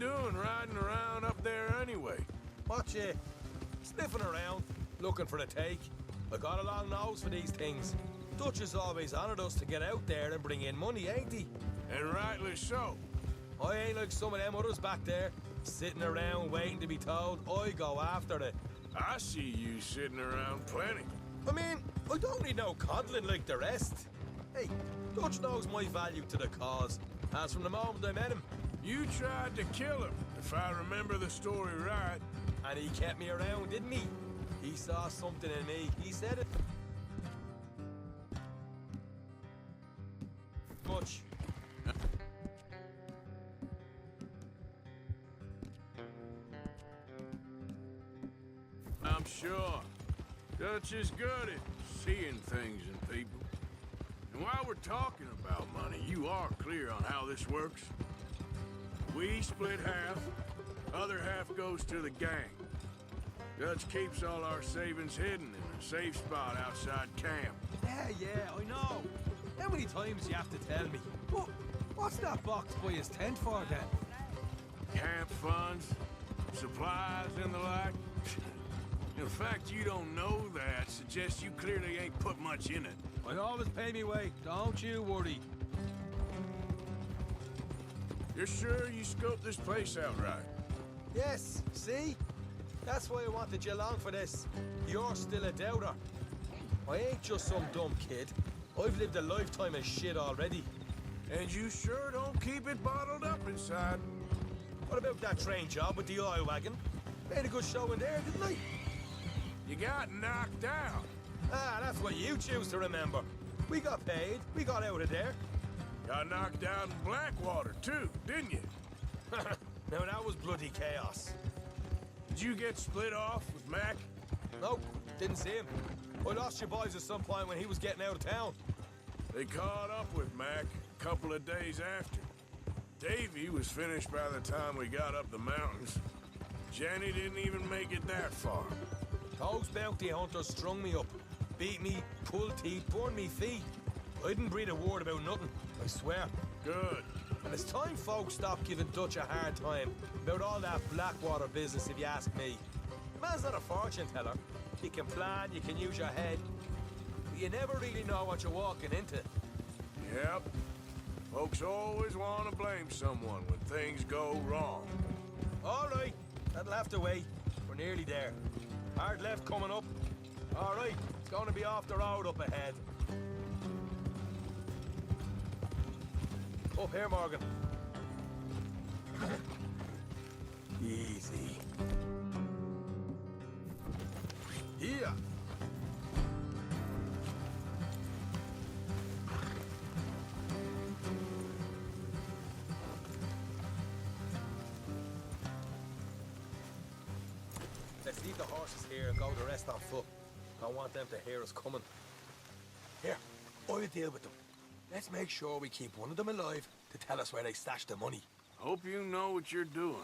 doing riding around up there anyway? Watch it. Sniffing around, looking for a take. I got a long nose for these things. Dutch has always honoured us to get out there and bring in money, ain't he? And rightly so. I ain't like some of them others back there, sitting around waiting to be told I go after it. I see you sitting around plenty. I mean, I don't need no coddling like the rest. Hey, Dutch knows my value to the cause, as from the moment I met him. You tried to kill him, if I remember the story right. And he kept me around, didn't he? He saw something in me. He said it. Much. I'm sure. Dutch is good at seeing things in people. And while we're talking about money, you are clear on how this works? We split half, other half goes to the gang. Dutch keeps all our savings hidden in a safe spot outside camp. Yeah, I know. How many times do you have to tell me? What's that box by his tent for, then? Camp funds, supplies, and the like. The fact you don't know that suggests you clearly ain't put much in it. I always pay me way, don't you worry. You're sure you scoped this place out right? Yes, see? That's why I wanted you along for this. You're still a doubter. I ain't just some dumb kid. I've lived a lifetime of shit already. And you sure don't keep it bottled up inside. What about that train job with the oil wagon? Made a good show in there, didn't I? You got knocked out. Ah, that's what you choose to remember. We got paid. We got out of there. Got knocked out in Blackwater, too, didn't you? Now, that was bloody chaos. Did you get split off with Mac? Nope, didn't see him. I lost your boys at some point when he was getting out of town. They caught up with Mac a couple of days after. Davy was finished by the time we got up the mountains. Jenny didn't even make it that far. Those bounty hunters strung me up, beat me, pulled teeth, burned me feet. I didn't breathe a word about nothing, I swear. Good. And it's time folks stopped giving Dutch a hard time about all that Blackwater business, if you ask me. The man's not a fortune teller. You can plan, you can use your head, but you never really know what you're walking into. Yep. Folks always want to blame someone when things go wrong. All right, that'll have to wait. We're nearly there. Hard left coming up. All right, it's going to be off the road up ahead. Up here, Morgan. Easy. Here. Let's leave the horses here and go the rest on foot. Don't want them to hear us coming. Here, I'll deal with them. Let's make sure we keep one of them alive to tell us where they stashed the money. Hope you know what you're doing.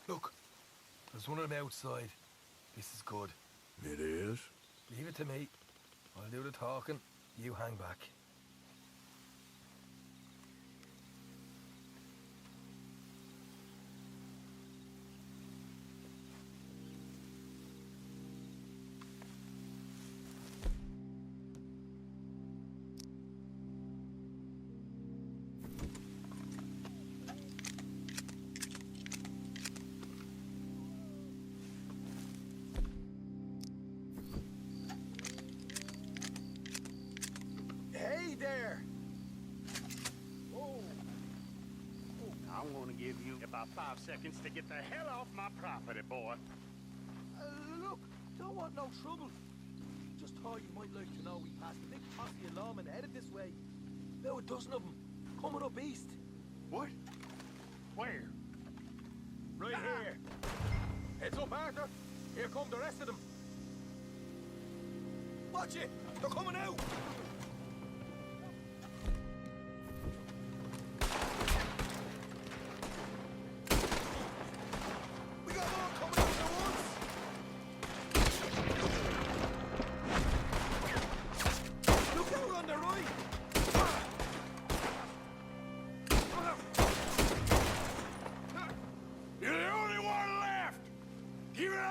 Look, there's one of them outside. This is good. It is? Leave it to me. I'll do the talking. You hang back. Hey there! Whoa. I want to give you about 5 seconds to get the hell off my property, boy. Look, don't want no trouble. Just thought you might like to know we passed a big posse of lawmen headed this way. About a dozen of them, coming up east. What? Where? Right here. Heads up, Arthur. Here come the rest of them. Watch it! They're coming out!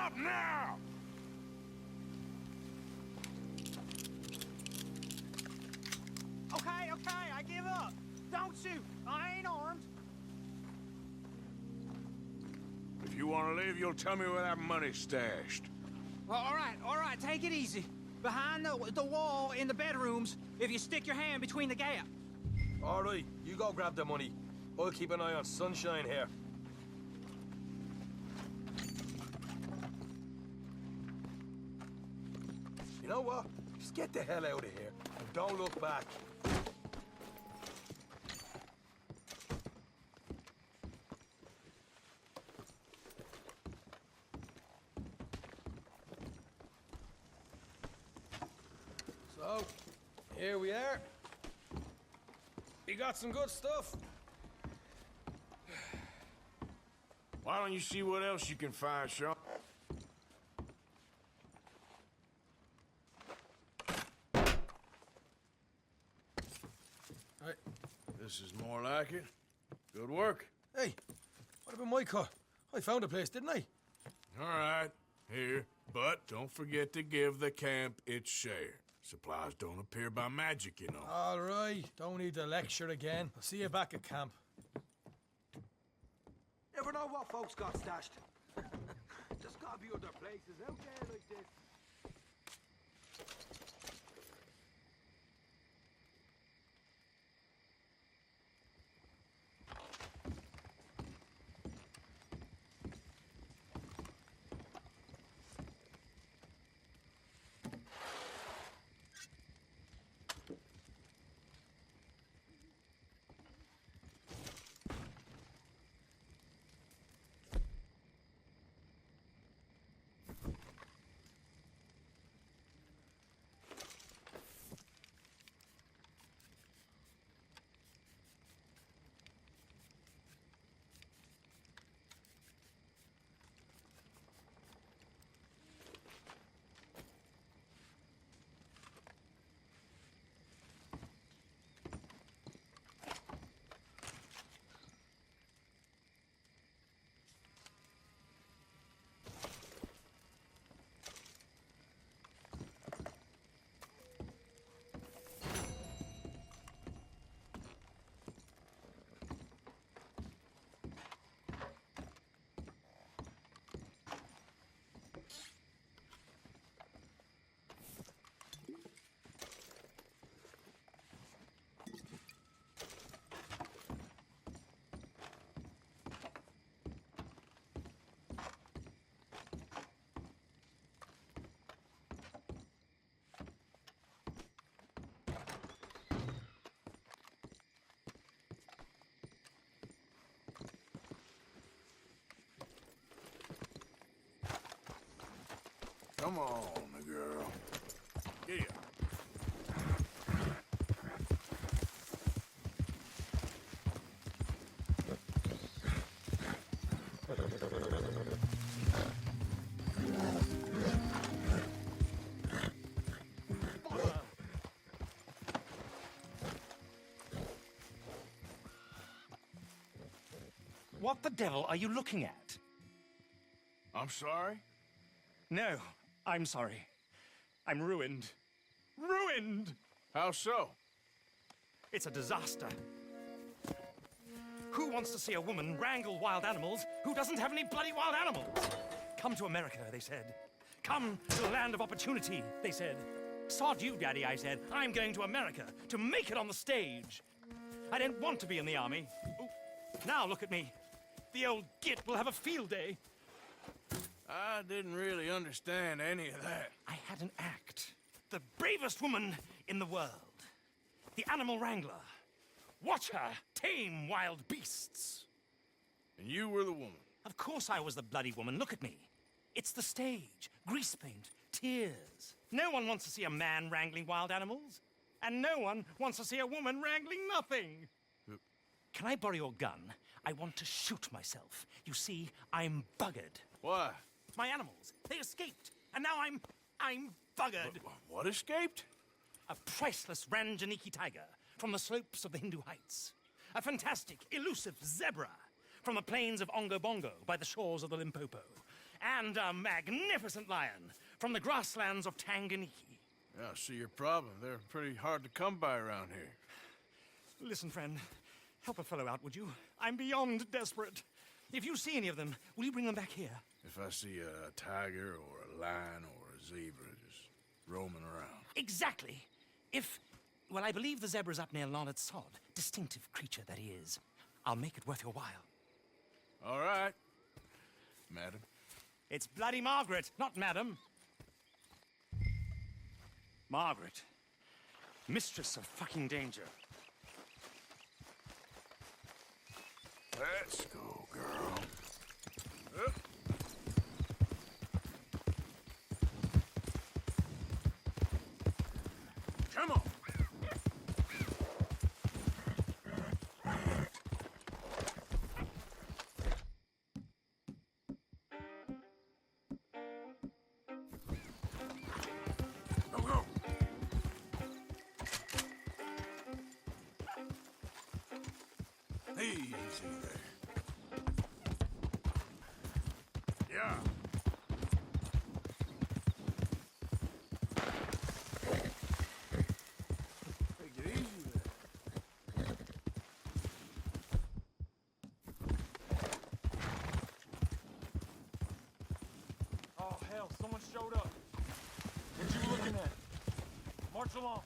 Stop now! Okay, I give up. Don't shoot. I ain't armed. If you want to leave, you'll tell me where that money's stashed. Well, all right, take it easy. Behind the wall in the bedrooms, if you stick your hand between the gap. All right, you go grab the money. I'll keep an eye on Sunshine here. You know what? Just get the hell out of here and don't look back. So, here we are. You got some good stuff. Why don't you see what else you can find, Sean? Right. This is more like it. Good work. Hey, what about my cut? I found a place, didn't I? All right, here. But don't forget to give the camp its share. Supplies don't appear by magic, you know. All right, don't need to lecture again. I'll see you back at camp. Never know what folks got stashed. Just gotta be other places out there like this. Come on, girl. Here. What the devil are you looking at? I'm sorry? No, I'm sorry. I'm ruined. Ruined! How so? It's a disaster. Who wants to see a woman wrangle wild animals who doesn't have any bloody wild animals? Come to America, they said. Come to the land of opportunity, they said. Sod you, Daddy, I said. I'm going to America to make it on the stage. I didn't want to be in the army. Ooh. Now look at me. The old git will have a field day. I didn't really understand any of that. I had an act. The bravest woman in the world. The animal wrangler. Watch her tame wild beasts. And you were the woman. Of course I was the bloody woman. Look at me. It's the stage. Grease paint. Tears. No one wants to see a man wrangling wild animals. And no one wants to see a woman wrangling nothing. Can I borrow your gun? I want to shoot myself. You see, I'm buggered. Why? My animals, they escaped. And now I'm buggered. What escaped? A priceless Ranjaniki tiger from the slopes of the Hindu Heights. A fantastic, elusive zebra from the plains of Ongo Bongo by the shores of the Limpopo. and a magnificent lion from the grasslands of Tanganyika. Yeah, I see your problem. They're pretty hard to come by around here. Listen, friend, help a fellow out, would you? I'm beyond desperate. If you see any of them, will you bring them back here? If I see a tiger or a lion or a zebra just roaming around. Exactly. Well, I believe the zebra's up near Larned Sod. Distinctive creature that he is. I'll make it worth your while. All right, madam. It's bloody Margaret, not madam. Margaret. Mistress of fucking danger. Let's go, girl. Come on. Go, go. Easy there. Yeah. Take it easy there. Oh, hell, someone showed up. What you looking at? March along.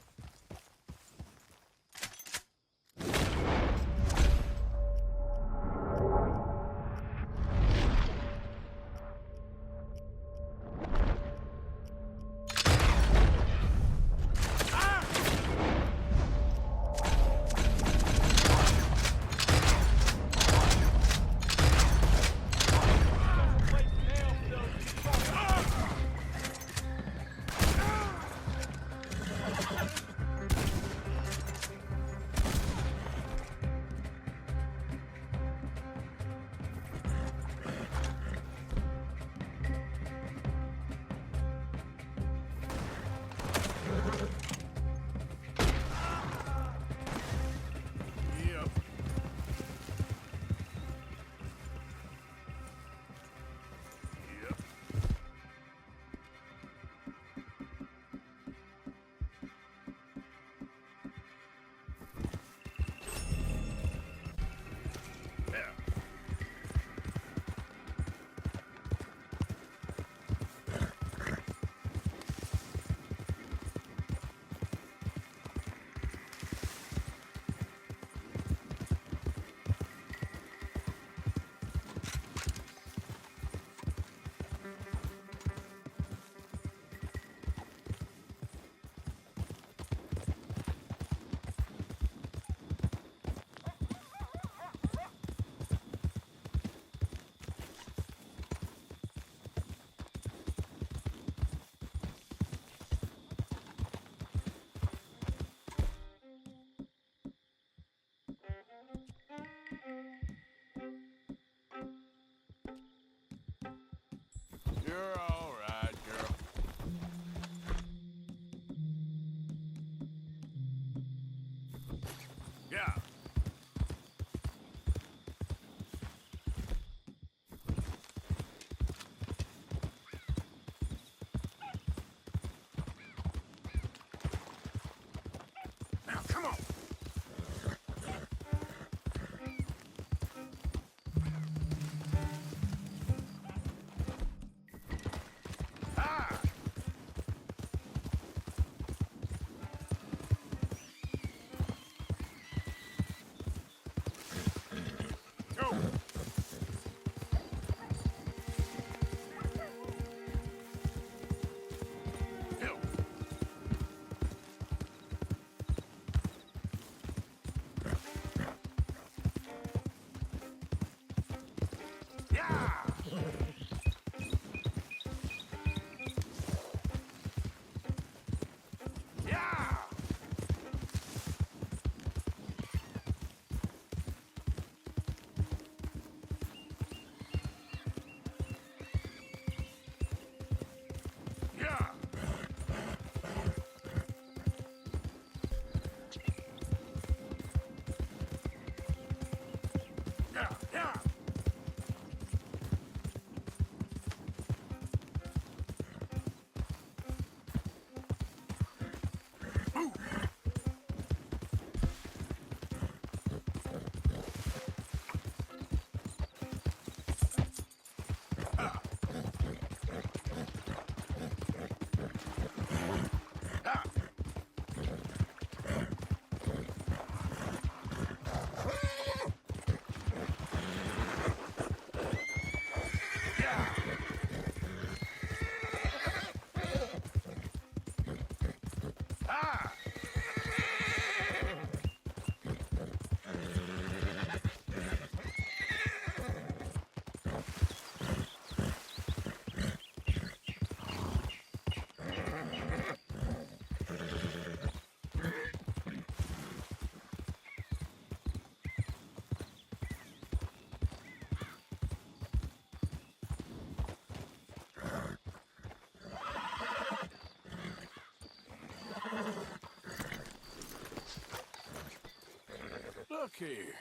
here.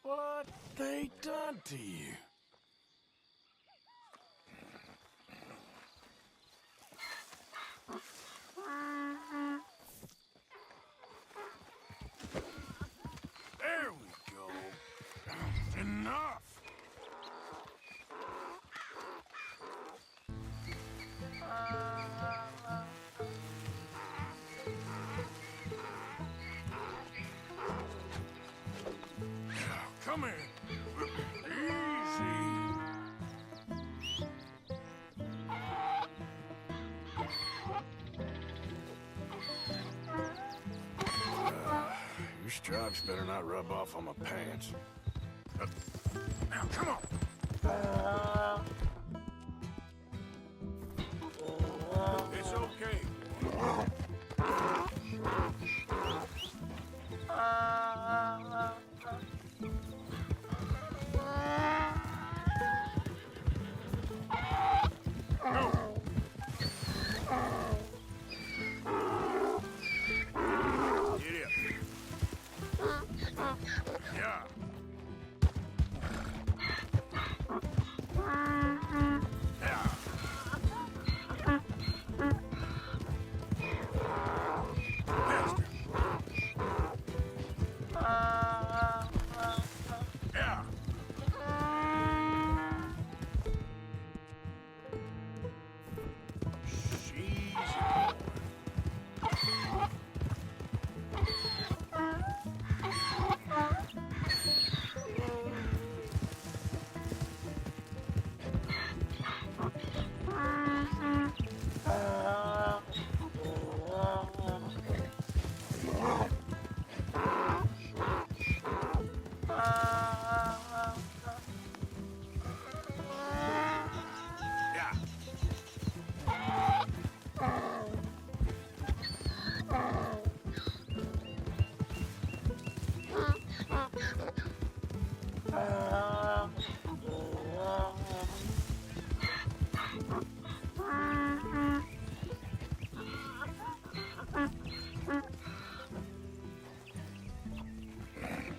What they done to you? There we go. Enough. Come here. Easy. Your stripes better not rub off on my pants. Now, come on. It's okay. Yeah.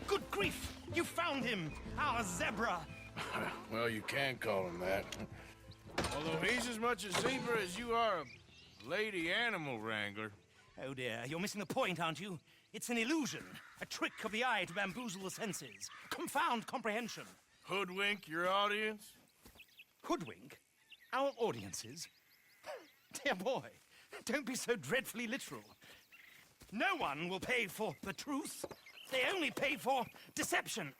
Good grief! You found him! Our zebra! Well, you can call him that. Although he's as much a zebra as you are a lady animal wrangler. Oh dear, you're missing the point, aren't you? It's an illusion. A trick of the eye to bamboozle the senses. Confound comprehension. Hoodwink your audience? Hoodwink? Our audiences? Dear boy, don't be so dreadfully literal. No one will pay for the truth. They only pay for deception.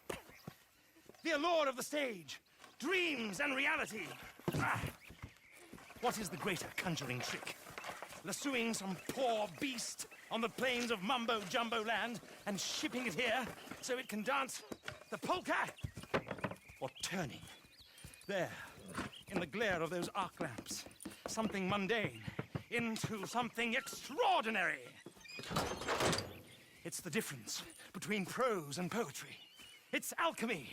The allure of the stage, dreams and reality. What is the greater conjuring trick? Lassoing some poor beast on the plains of mumbo-jumbo land and shipping it here so it can dance the polka? Or turning, there, in the glare of those arc lamps, something mundane into something extraordinary? It's the difference between prose and poetry. It's alchemy.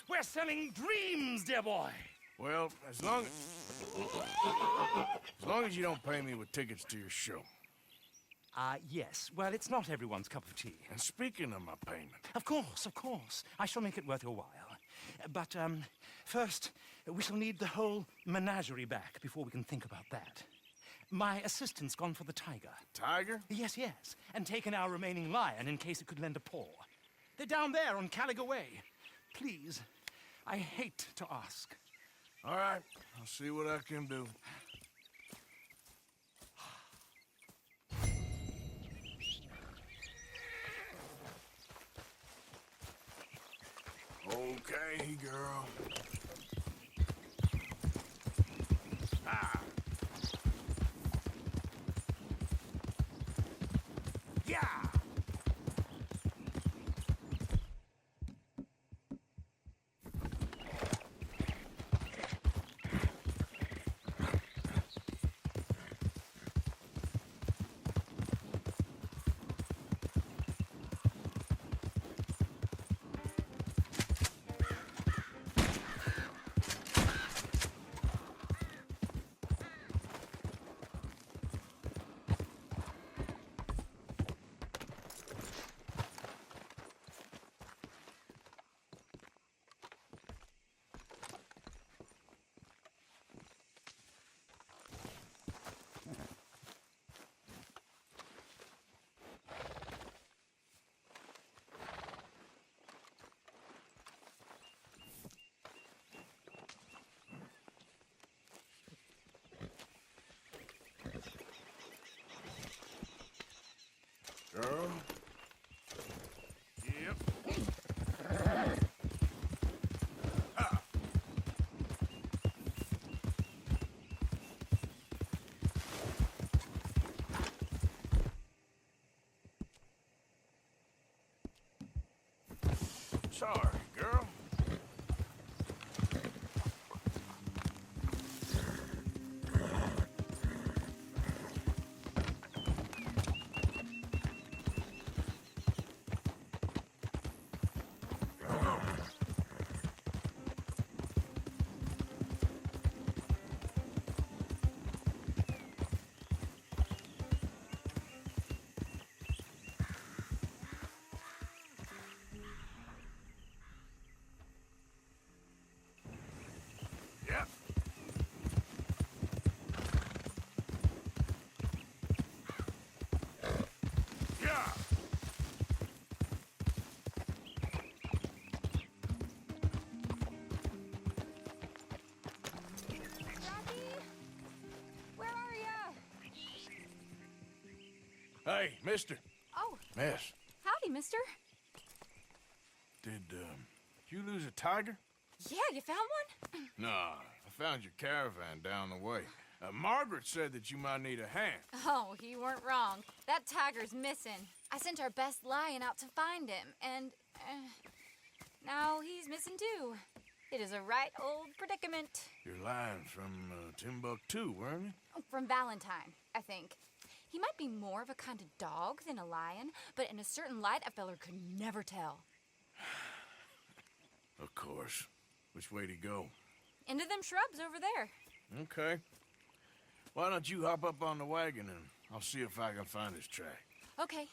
We're selling dreams, dear boy. Well, as long as you don't pay me with tickets to your show. Yes. Well, it's not everyone's cup of tea. And speaking of my payment, Of course. I shall make it worth your while. But, first, we shall need the whole menagerie back before we can think about that. My assistant's gone for the tiger. tiger? Yes, and taken our remaining lion in case it could lend a paw. They're down there on Caliga Way. Please, I hate to ask. All right, I'll see what I can do. Okay, girl. Yeah! Sorry, girl. Yep. Yeah. Where are you? Hey, mister. Oh, Miss, howdy, mister. did you lose a tiger? Yeah, you found one? Nah, I found your caravan down the way. Margaret said that you might need a hand. Oh, you weren't wrong. That tiger's missing. I sent our best lion out to find him, and now he's missing too. It is a right old predicament. You're lying from Timbuktu, weren't you? From Valentine, I think. He might be more of a kind of dog than a lion, but in a certain light, a feller could never tell. Of course. Which way to go? Into them shrubs over there. Okay. Why don't you hop up on the wagon and I'll see if I can find his track. Okay.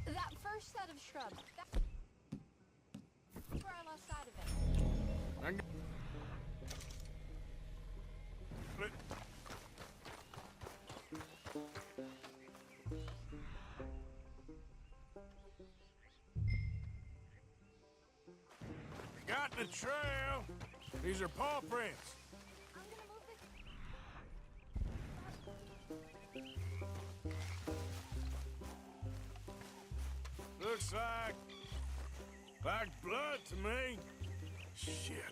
That first set of shrubs, that's where I lost sight of it. I g- Got the trail. These are paw prints. I'm gonna move this. Looks like blood to me. Shit.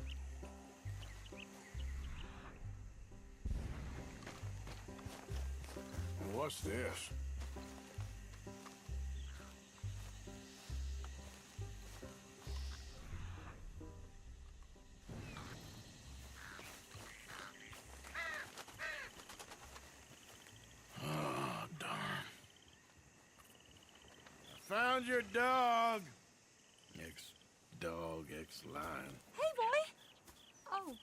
What's this? Oh, darn. Found your dog. Ex-dog, ex-lion. Hey, boy! Oh,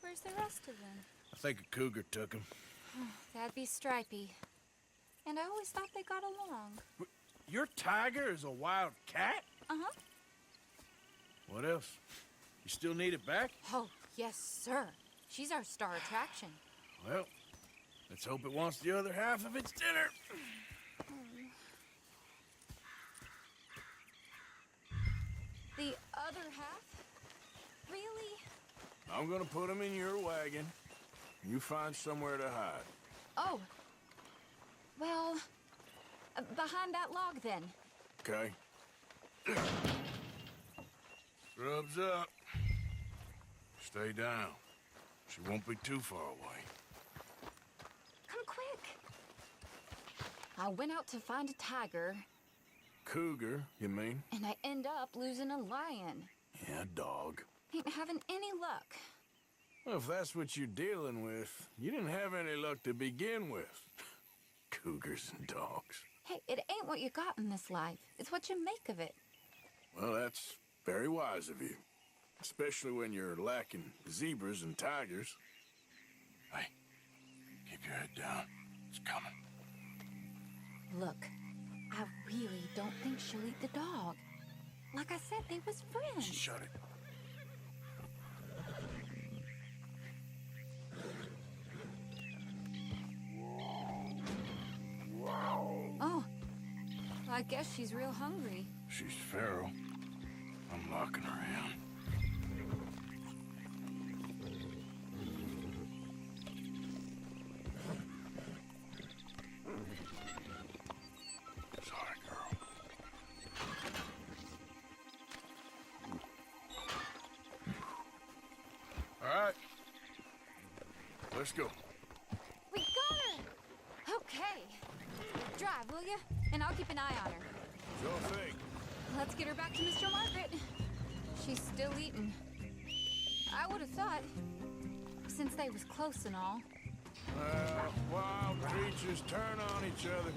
where's the rest of them? I think a cougar took him. That'd be Stripey. And I always thought they got along. Your tiger is a wild cat? Uh-huh. What else? You still need it back? Oh, yes, sir. She's our star attraction. Well, let's hope it wants the other half of its dinner. The other half? Really? I'm gonna put him in your wagon. You find somewhere to hide. Oh. Well, behind that log, then. Okay? Scrubs up. Stay down. She won't be too far away. Come quick. I went out to find a tiger, Cougar, you mean? and I end up losing a lion. Yeah, dog. Ain't having any luck. Well, if that's what you're dealing with, you didn't have any luck to begin with. Cougars and dogs. Hey, it ain't what you got in this life. It's what you make of it. Well, that's very wise of you. Especially when you're lacking zebras and tigers. Hey, keep your head down. It's coming. Look, I really don't think she'll eat the dog. Like I said, they was friends. Shut it. Oh, well, I guess she's real hungry. She's feral. I'm locking her in. Sorry, girl. All right. Let's go. We got her! Okay. Drive, will you? And I'll keep an eye on her. Sure thing. Let's get her back to Mr. Margaret. She's still eating. I would have thought, since they was close and all. Wild creatures turn on each other.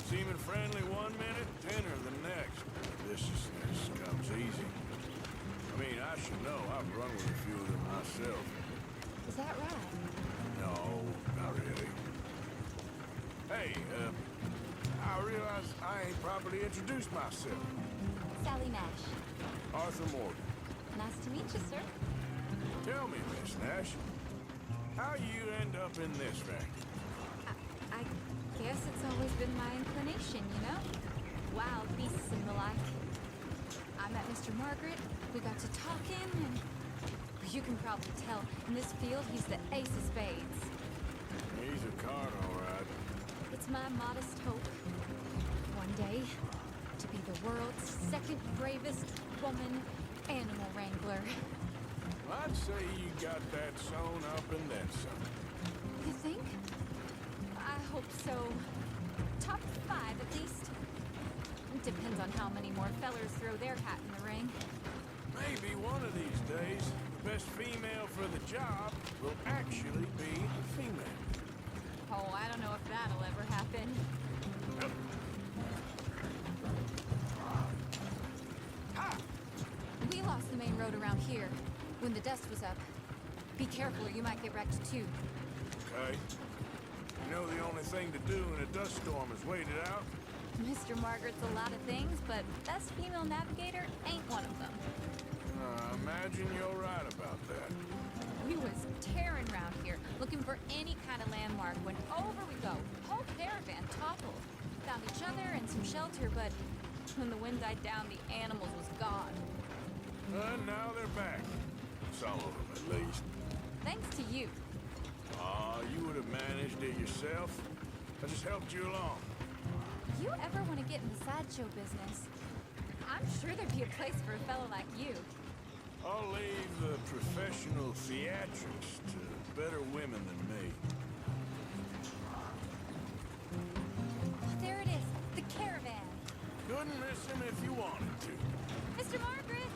Seeming friendly one minute, tender the next. Viciousness comes easy. I mean, I should know. I've run with a few of them myself. Is that right? No, not really. Hey, I realize I ain't properly introduced myself. Sally Nash. Arthur Morgan. Nice to meet you, sir. Tell me, Miss Nash, how you end up in this ring? I guess it's always been my inclination, you know? Wild beasts and the like. I met Mr. Margaret, we got to talking, and you can probably tell, in this field, he's the ace of spades. He's a card, all right. It's my modest hope, one day, to be the world's second bravest woman animal wrangler. I'd say you got that sewn up and then some. You think? I hope so. Top 5, at least. Depends on how many more fellers throw their hat in the ring. Maybe one of these days, the best female for the job will actually be a female. Oh, I don't know if that'll ever happen. We lost the main road around here when the dust was up. Be careful or you might get wrecked too. Okay. You know the only thing to do in a dust storm is wait it out? Mr. Margaret's a lot of things, but best female navigator ain't one of them. I imagine you're right about that. We was tearing around here, looking for any kind of landmark when over we go. Whole caravan toppled. Found each other and some shelter, but when the wind died down, the animals was gone. And now they're back. Some of them, at least. Thanks to you. You would have managed it yourself. I just helped you along. You ever want to get in the sideshow business? I'm sure there'd be a place for a fellow like you. I'll leave the professional theatrics to better women than me. There it is, the caravan. Couldn't miss him if you wanted to. Mr. Margaret!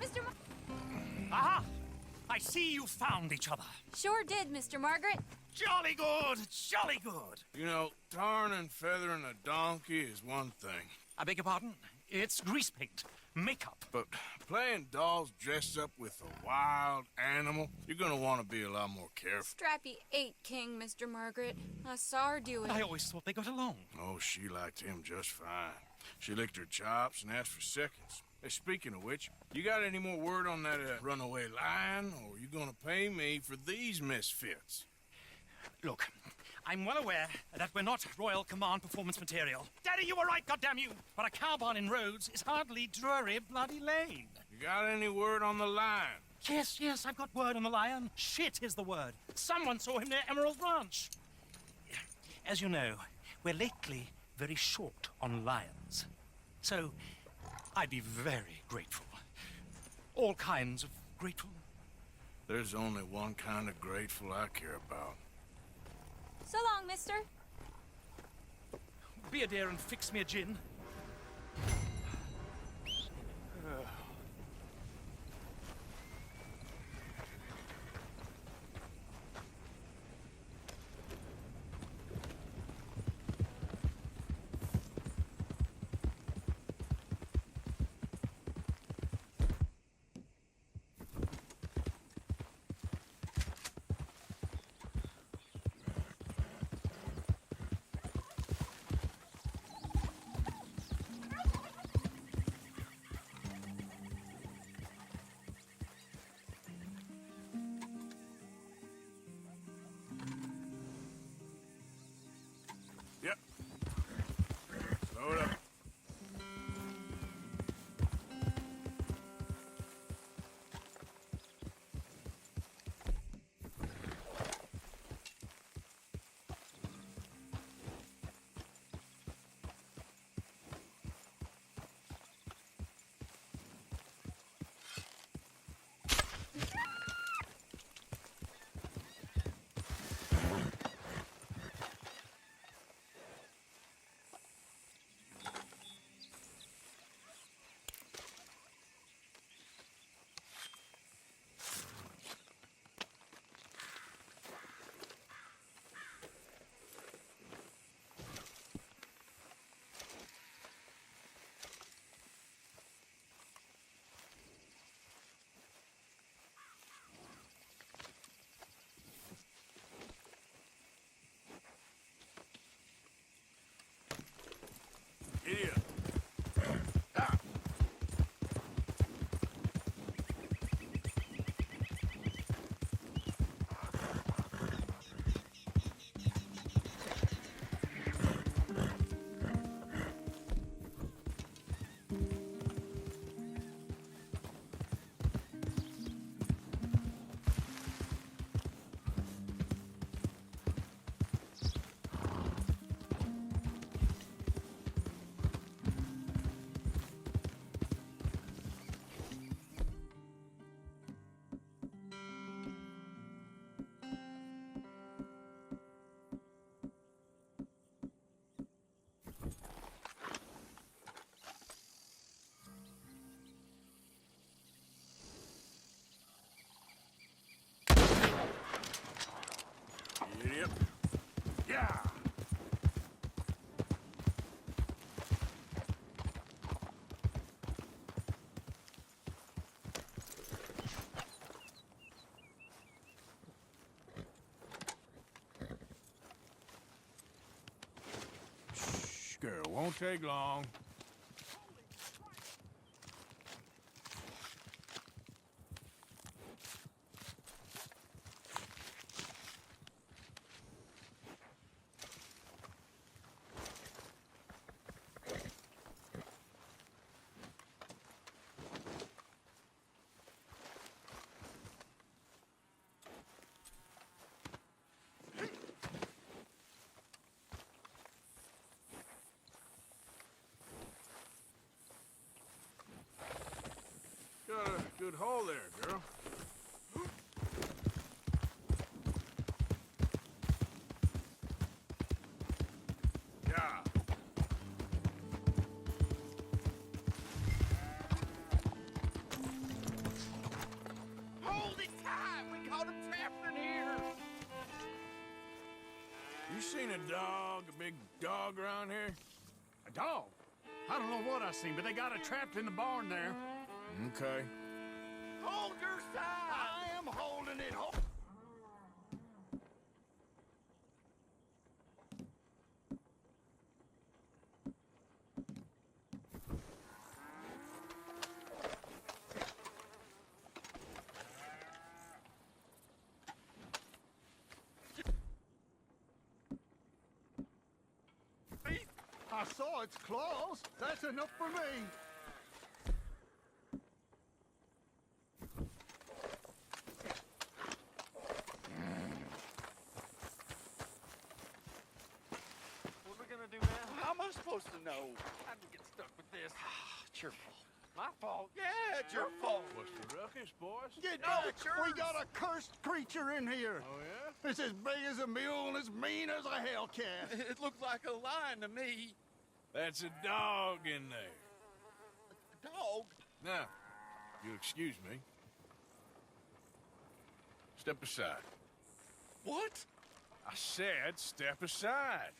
Mr. Aha! I see you found each other. Sure did, Mr. Margaret. Jolly good, jolly good. You know, tarring and feathering a donkey is one thing. I beg your pardon? It's grease paint, makeup. But playing dolls dressed up with a wild animal, you're gonna want to be a lot more careful. Strappy ate King, Mr. Margaret. I saw her do it. I always thought they got along. Oh, she liked him just fine. She licked her chops and asked for seconds. Hey, speaking of which, you got any more word on that runaway lion, or are you gonna pay me for these misfits? Look, I'm well aware that we're not Royal Command performance material. Daddy, you were right, goddamn you! But a cow barn in Rhodes is hardly Drury Bloody Lane. You got any word on the lion? Yes, I've got word on the lion. Shit is the word. Someone saw him near Emerald Ranch. As you know, we're lately very short on lions. So, I'd be very grateful. All kinds of grateful. There's only one kind of grateful I care about. So long, mister. Be a dear and fix me a gin. Won't take long. Got a good haul there, girl. Yeah. Hold it tight! We caught him trapped in here! You seen a dog, a big dog around here? A dog? I don't know what I seen, but they got it trapped in the barn there. Okay. Hold your side! I am holding it. I saw its claws. That's enough for me. What are we gonna do now? How am I supposed to know? How'd we get stuck with this? It's your fault. My fault. Yeah, it's your fault. What's the ruckus, boys? Get No, back! it's yours. We got a cursed creature in here. Oh, yeah? It's as big as a mule and as mean as a hellcat. It looked like a lion to me. That's a dog in there. Dog? Now, you'll excuse me. Step aside. What? I said step aside.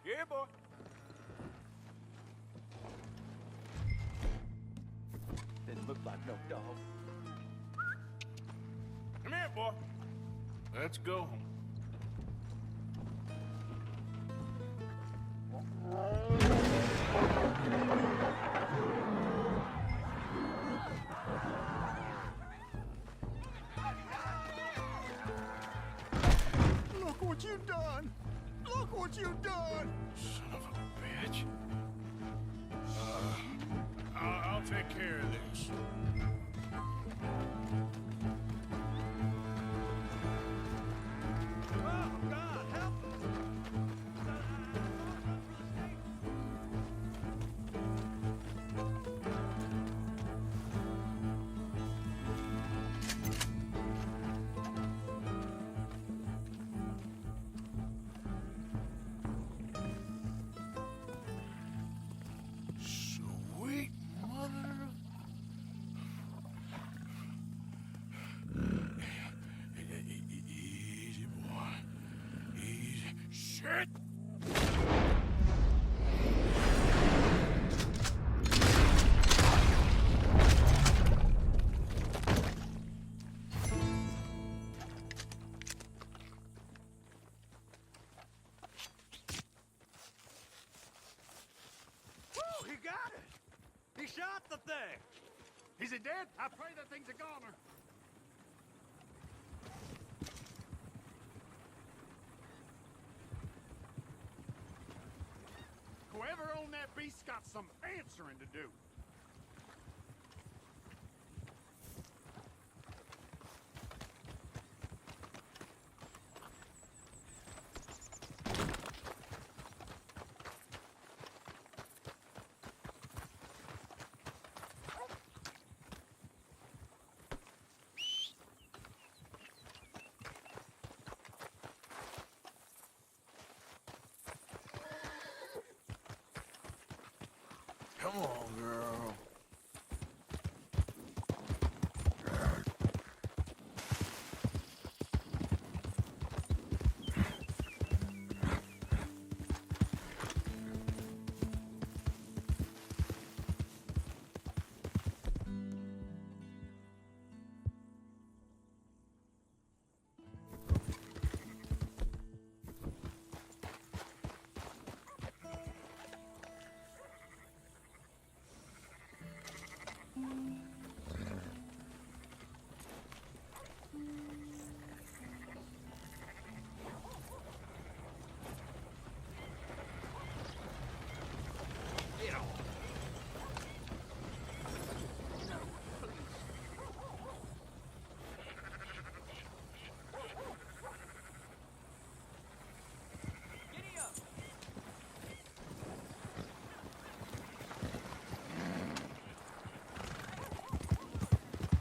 Yeah, boy. Didn't look like no dog. Come here, boy. Let's go home. Look what you've done! Look what you've done! Son of a bitch. I'll take care of this. Oh, God, help! Sweet mother. Easy, boy. Easy. Shit! Oh, he got it! He shot the thing! Is it dead? I pray that thing's a goner. Whoever owned that beast's got some answering to do. Come on, girl.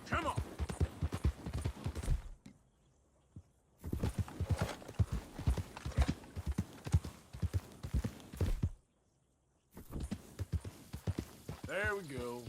Come on. There we go.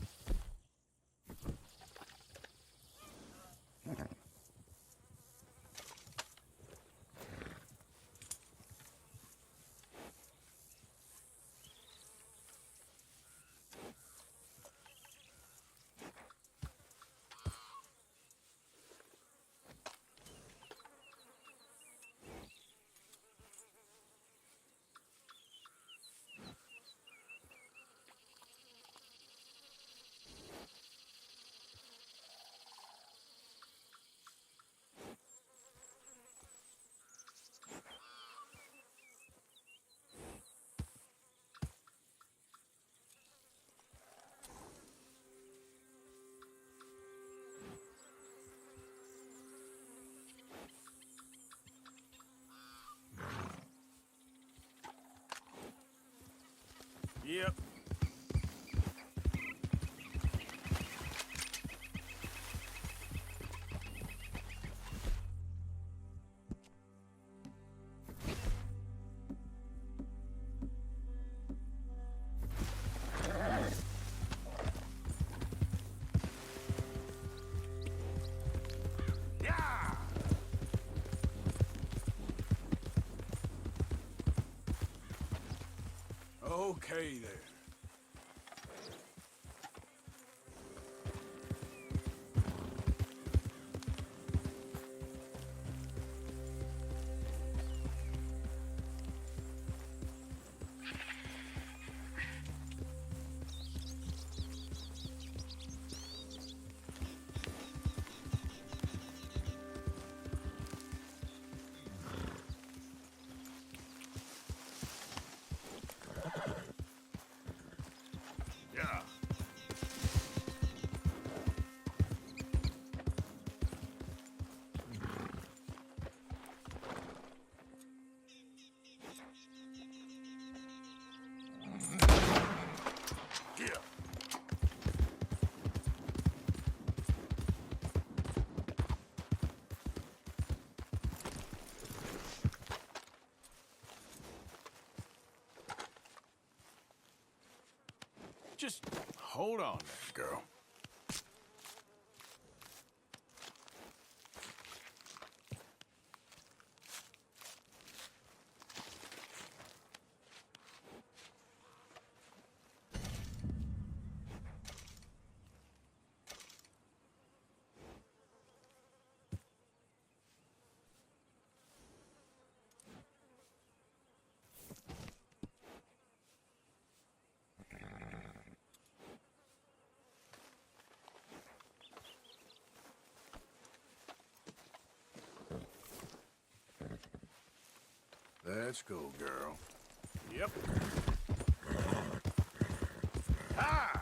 Yep. Yeah! Okay there. Yeah. Yeah. Just hold on there, girl. Let's go, girl. Yep. Ha!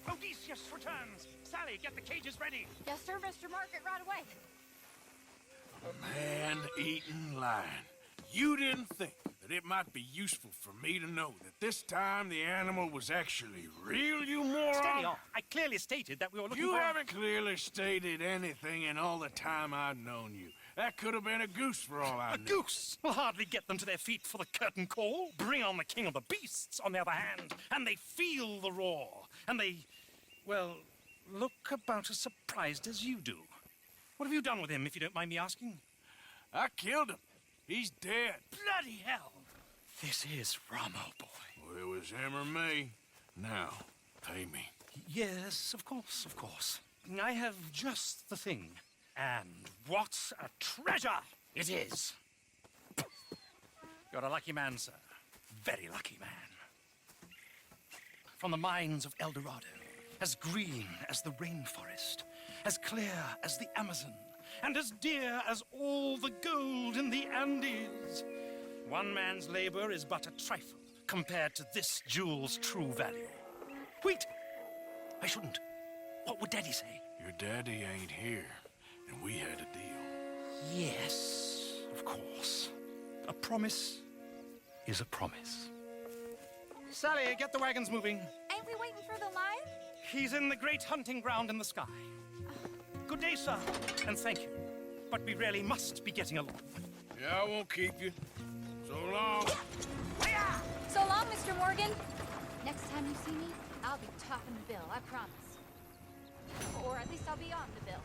Odysseus returns! Sally, get the cages ready! Yes, sir, Mr. Margaret, right away. Man-eating lion. You didn't think that it might be useful for me to know that this time the animal was actually real, you moron? Steady on. I clearly stated that we were looking You for... haven't clearly stated anything in all the time I've known you. That could have been a goose for all I A knew. goose will hardly get them to their feet for the curtain call. Bring on the king of the beasts, on the other hand, and they feel the roar. And they, well, look about as surprised as you do. What have you done with him, if you don't mind me asking? I killed him. He's dead. Bloody hell! This is Ramo, boy. Well, it was him or me. Now, pay me. Yes, of course, of course. I have just the thing. And what a treasure it is! You're a lucky man, sir. Very lucky man. From the mines of El Dorado, as green as the rainforest, as clear as the Amazon, and as dear as all the gold in the Andes. One man's labor is but a trifle compared to this jewel's true value. Wait! I shouldn't. What would Daddy say? Your daddy ain't here, and we had a deal. Yes, of course. A promise is a promise. Sally, get the wagons moving. Ain't we waiting for the line? He's in the great hunting ground in the sky. Good day, sir, and thank you. But we really must be getting along. Yeah, I won't keep you. So long. So long, Mr. Morgan. Next time you see me, I'll be topping the bill, I promise. Or at least I'll be on the bill.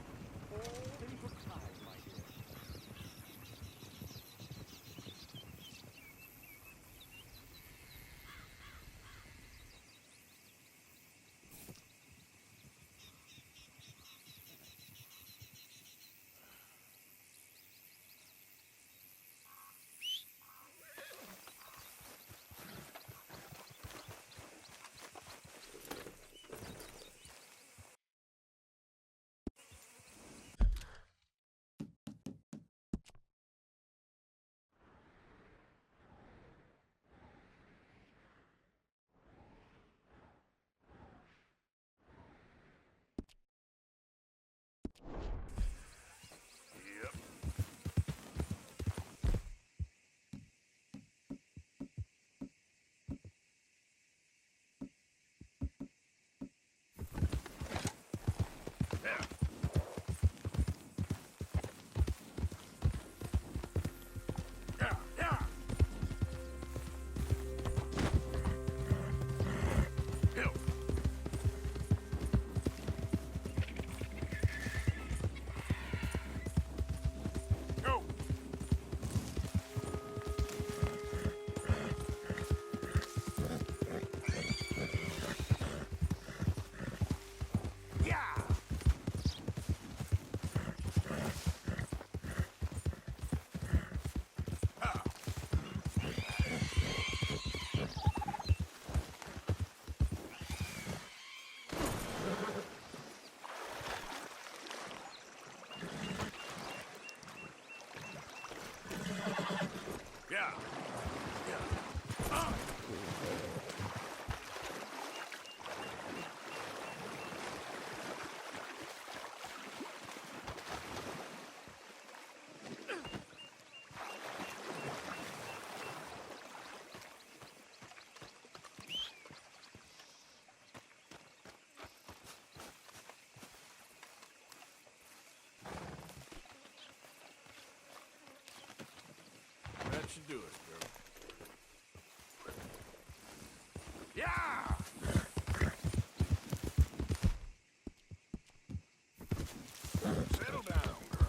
That should do it, girl. Yeah! Settle down, girl.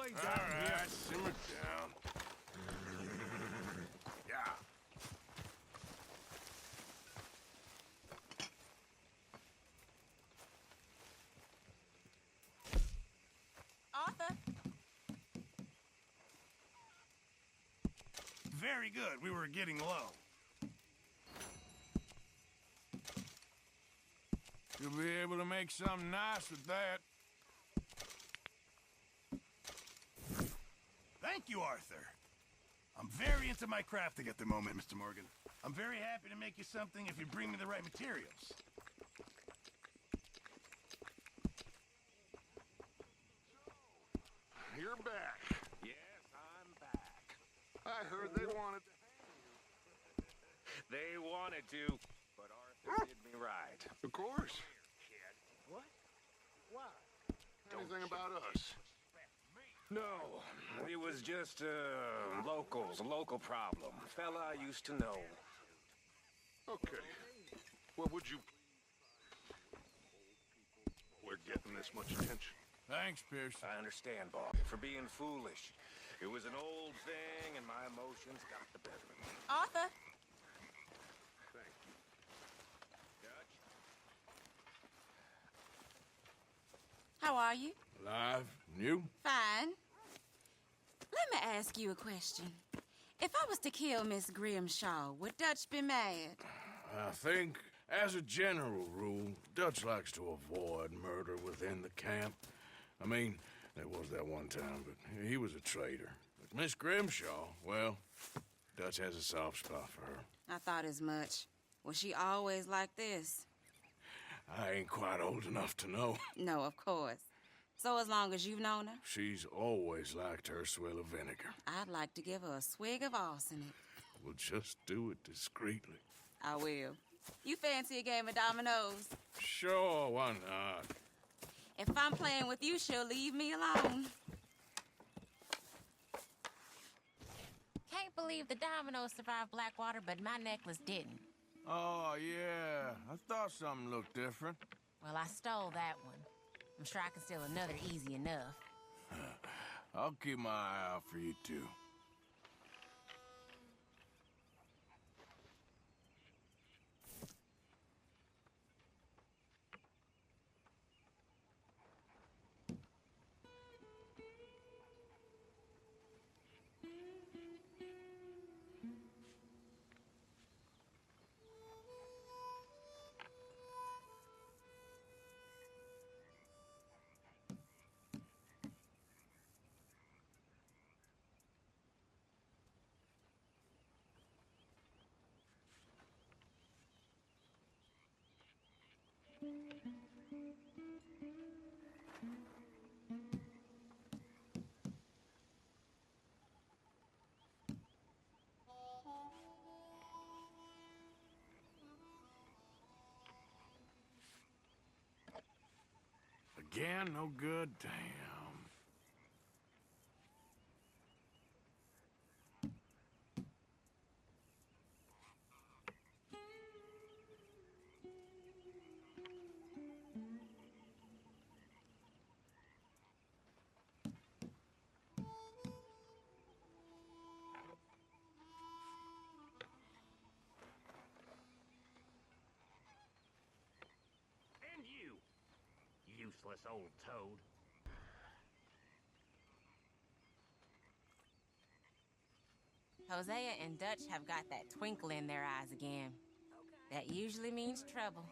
all he's All got in here. right, simmer down. Yeah. Arthur? Very good. We were getting low. You'll be able to make something nice with that. Thank you, Arthur. I'm very into my crafting at the moment, Mr. Morgan. I'm very happy to make you something if you bring me the right materials. You're back. Yes, I'm back. I heard they wanted to hang you. They wanted to, but Arthur did me right. Of course. Kid. What? Why? Anything about us? No, it was just a local problem. Fella I used to know. Okay. What would you... We're getting this much attention. Thanks, Pierce. I understand, Bob, for being foolish. It was an old thing, and my emotions got the better of me. Arthur? Thank you. Dutch? How are you? Alive? You? Fine. Let me ask you a question. If I was to kill Miss Grimshaw, would Dutch be mad? I think, as a general rule, Dutch likes to avoid murder within the camp. I mean, there was that one time, but he was a traitor. But Miss Grimshaw, well, Dutch has a soft spot for her. I thought as much. Was she always like this? I ain't quite old enough to know. No, of course. So as long as you've known her? She's always liked her swill of vinegar. I'd like to give her a swig of arsenic. We'll just do it discreetly. I will. You fancy a game of dominoes? Sure, why not? If I'm playing with you, she'll leave me alone. Can't believe the dominoes survived Blackwater, but my necklace didn't. Oh, yeah. I thought something looked different. Well, I stole that one. I'm sure I can steal another easy enough. I'll keep my eye out for you, too. Again, no good? Damn. And you, useless old toad. Hosea and Dutch have got that twinkle in their eyes again. That usually means trouble.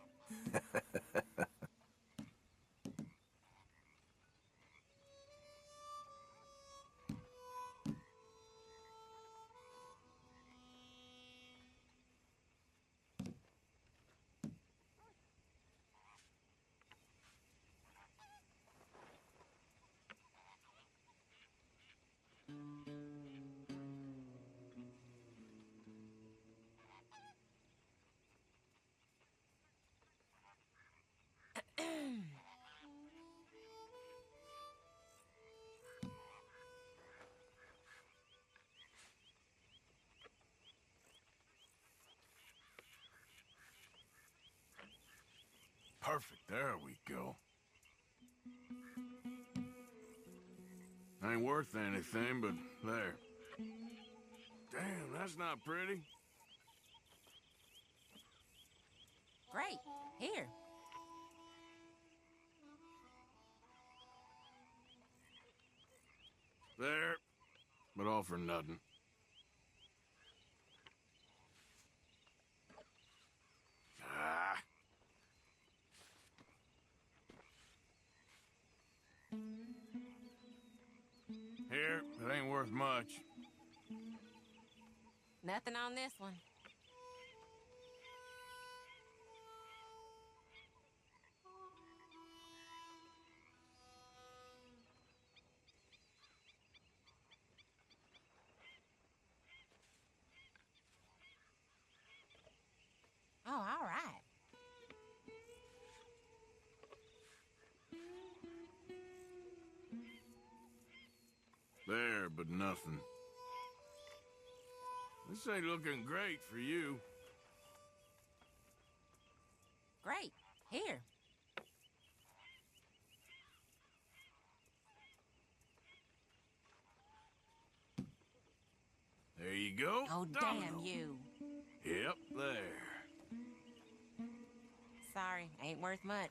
Perfect. There we go. Ain't worth anything, but there. Damn, that's not pretty. Great. Here. There, but all for nothing. Ah. Here, it ain't worth much. Nothing on this one. Oh, all right. There, but nothing. This ain't looking great for you. Great. Here. There you go. Oh, Domino. damn you. Yep, there. Sorry, ain't worth much.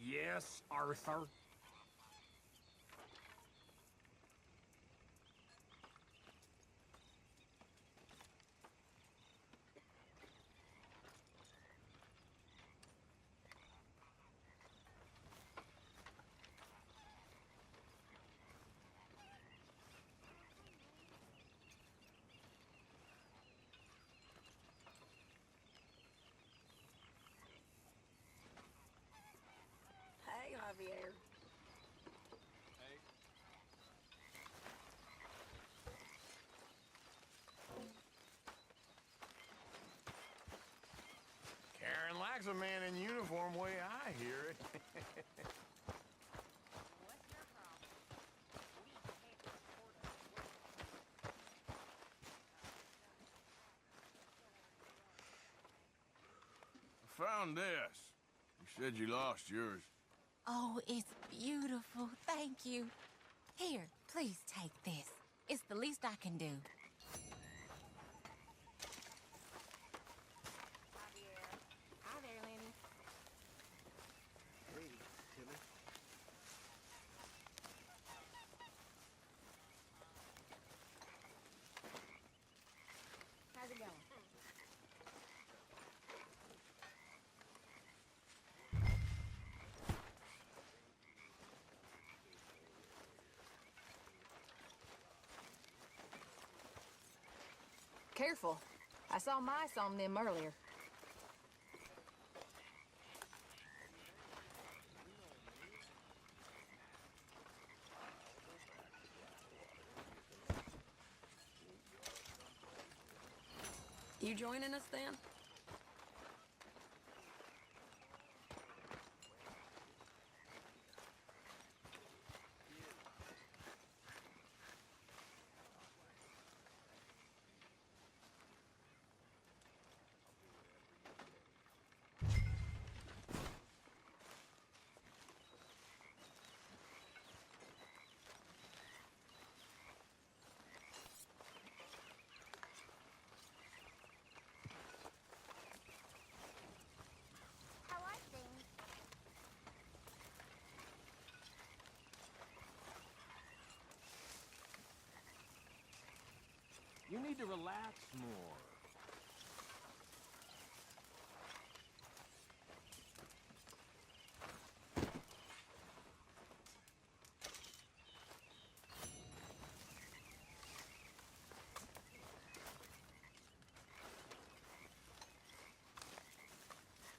Yes, Arthur. Hey, Javier. Karen likes a man in uniform, way I hear it. I found this. You said you lost yours. Oh, it's beautiful. Thank you. Here, please take this. It's the least I can do. Hi there, Lenny. Hey, Timmy. How's it going? Careful. I saw mice on them earlier. You joining us then? You need to relax more.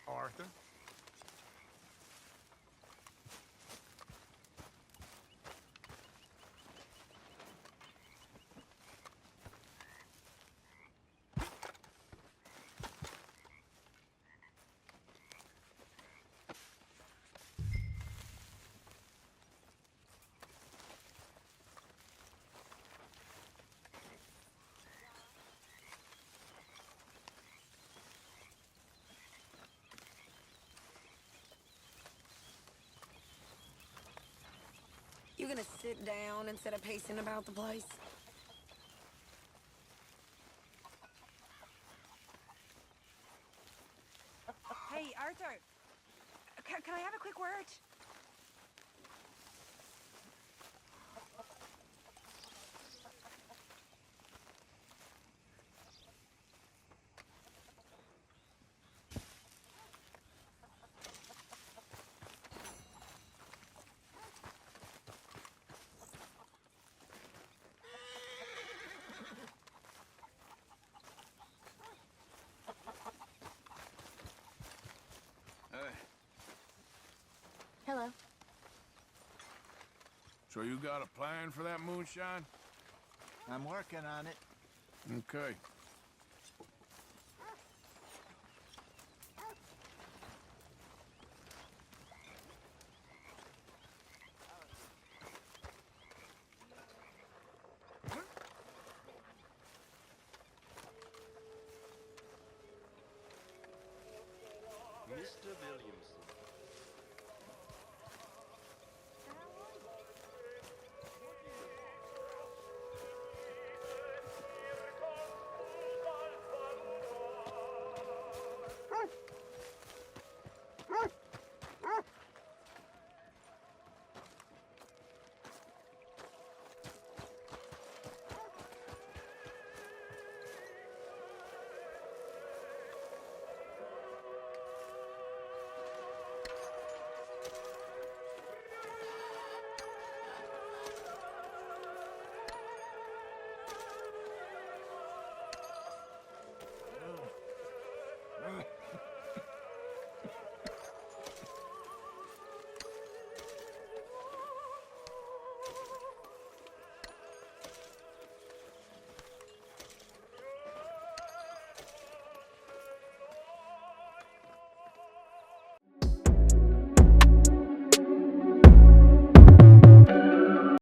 Arthur? You gonna sit down instead of pacing about the place? Hey, Arthur. Can I have a quick word? Hello. So you got a plan for that moonshine? I'm working on it. Okay.